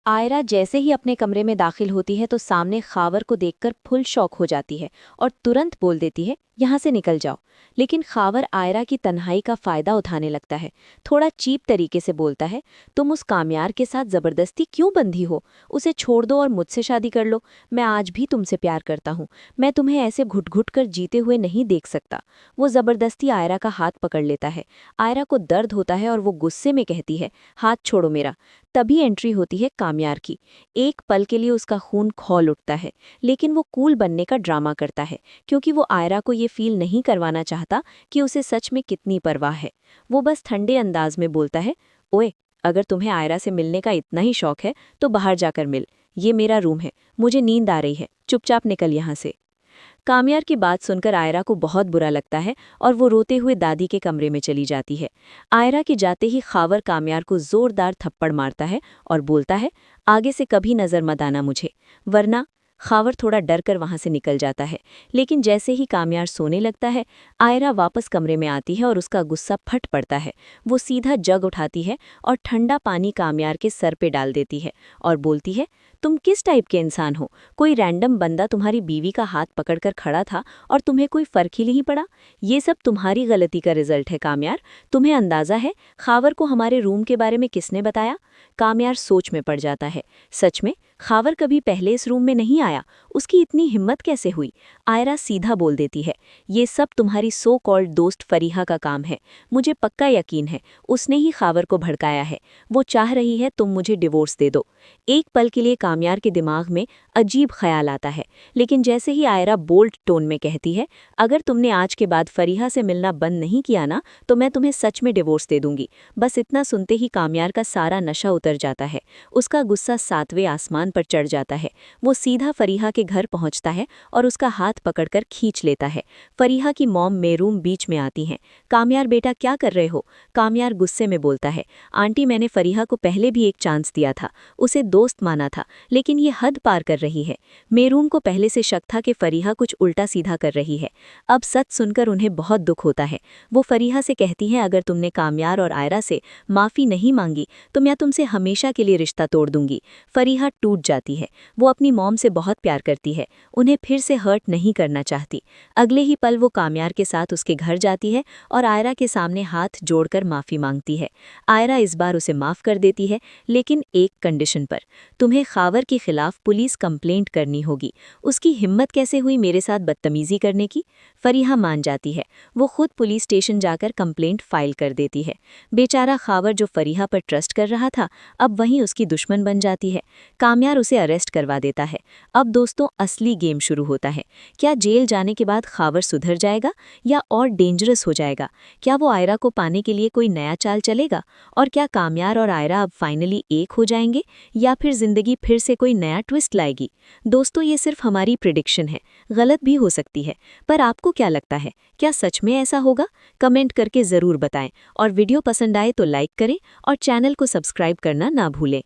आयरा जैसे ही अपने कमरे में दाखिल होती है तो सामने खावर को देखकर फुल शॉक हो जाती है और तुरंत बोल देती है, यहाँ से निकल जाओ। लेकिन खावर आयरा की तन्हाई का फायदा उठाने लगता है। थोड़ा चीप तरीके से बोलता है, तुम उस कामयार के साथ जबरदस्ती क्यों बंधी हो? उसे छोड़ दो और मुझसे शादी कर लो। मैं आज भी तुमसे प्यार करता हूँ। मैं तुम्हें ऐसे घुट घुट कर जीते हुए नहीं देख सकता। वो जबरदस्ती आयरा का हाथ पकड़ लेता है। आयरा को दर्द होता है और वो गुस्से में कहती है, हाथ छोड़ो मेरा। तभी एंट्री होती है कामयार की। एक पल के लिए उसका खून खौल उठता है, लेकिन वो कूल बनने का ड्रामा करता है, क्योंकि वो आयरा को ये फील नहीं करवाना चाहता कि उसे सच में कितनी परवाह है। वो बस ठंडे अंदाज में बोलता है, ओए, अगर तुम्हें आयरा से मिलने का इतना ही शौक है तो बाहर जाकर मिल। ये मेरा रूम है, मुझे नींद आ रही है, चुपचाप निकल यहाँ से। कामयार की बात सुनकर आयरा को बहुत बुरा लगता है और वो रोते हुए दादी के कमरे में चली जाती है। आयरा के जाते ही खावर कामयार को जोरदार थप्पड़ मारता है और बोलता है, आगे से कभी नजर मत आना मुझे, वरना। खावर थोड़ा डर कर वहां से निकल जाता है, लेकिन जैसे ही कामयार सोने लगता है, आयरा वापस कमरे में आती है और उसका गुस्सा फट पड़ता है। वो सीधा जग उठाती है और ठंडा पानी कामयार के सर पे डाल देती है और बोलती है, तुम किस टाइप के इंसान हो? कोई रैंडम बंदा तुम्हारी बीवी का हाथ पकड़कर खड़ा था और तुम्हें कोई फर्क ही नहीं पड़ा? ये सब तुम्हारी गलती का रिजल्ट है कामयार। तुम्हें अंदाजा है खावर को हमारे रूम के बारे में किसने बताया? कामयार सोच में पड़ जाता है। सच में खावर कभी पहले इस रूम में नहीं आया? उसकी इतनी हिम्मत कैसे हुई? आयरा सीधा बोल देती है, ये सब तुम्हारी सो कॉल्ड दोस्त फरीहा का काम है। मुझे पक्का यकीन है उसने ही खावर को भड़काया है। वो चाह रही है तुम मुझे डिवोर्स दे दो। एक पल के लिए कामयार के दिमाग में अजीब ख्याल आता है, लेकिन जैसे ही आयरा बोल्ड टोन में कहती है, अगर तुमने आज के बाद फरीहा से मिलना बंद नहीं किया ना, तो मैं तुम्हें सच में डिवोर्स दे दूंगी। बस इतना सुनते ही कामयार का सारा नशा उतर जाता है। उसका गुस्सा 7वें आसमान पर चढ़ जाता है। वो सीधा फरीहा के घर पहुंचता है और उसका हाथ पकड़कर खींच लेता है। फरीहा की मॉम मेरूम बीच में आती हैं। कामयार बेटा क्या कर रहे हो? कामयार गुस्से में बोलता है, आंटी मैंने फरीहा को पहले भी एक चांस दिया था, उसे दोस्त माना था, लेकिन ये हद पार कर रही है। मेरूम को पहले से शक था कि फरीहा कुछ उल्टा सीधा कर रही है। अब सच सुनकर उन्हें बहुत दुख होता है। वो फरीहा से कहती हैं, अगर तुमने कामयार और आयरा से माफ़ी नहीं मांगी तो मैं तुमसे हमेशा के लिए रिश्ता तोड़ दूंगी। फरीहा टूट जाती है। वो अपनी मॉम से बहुत प्यार करती है, उन्हें फिर से हर्ट नहीं करना चाहती। अगले ही पल वो कामयार के साथ उसके घर जाती है और आयरा के सामने हाथ जोड़कर माफ़ी मांगती है। आयरा इस बार उसे माफ़ कर देती है, लेकिन एक कंडीशन पर। तुम्हें खावर के खिलाफ पुलिस कंप्लेंट करनी होगी। उसकी हिम्मत कैसे हुई मेरे साथ बदतमीजी करने की? फरीहा मान जाती है। वो खुद पुलिस स्टेशन जाकर कंप्लेंट फाइल कर देती है। बेचारा खावर जो फरीहा पर ट्रस्ट कर रहा था, अब वहीं उसकी दुश्मन बन जाती है। कामयार उसे अरेस्ट करवा देता है। अब दोस्तों असली गेम शुरू होता है। क्या जेल जाने के बाद खावर सुधर जाएगा या और डेंजरस हो जाएगा? क्या वो आयरा को पाने के लिए कोई नया चाल चलेगा? और क्या कामयार और आयरा अब फाइनली एक हो जाएंगे या फिर जिंदगी फिर से कोई नया ट्विस्ट लाएगी? दोस्तों ये सिर्फ हमारी प्रिडिक्शन है, गलत भी हो सकती है, पर आपको क्या लगता है, क्या सच में ऐसा होगा? कमेंट करके ज़रूर बताएं और वीडियो पसंद आए तो लाइक करें और चैनल को सब्सक्राइब करना ना भूलें।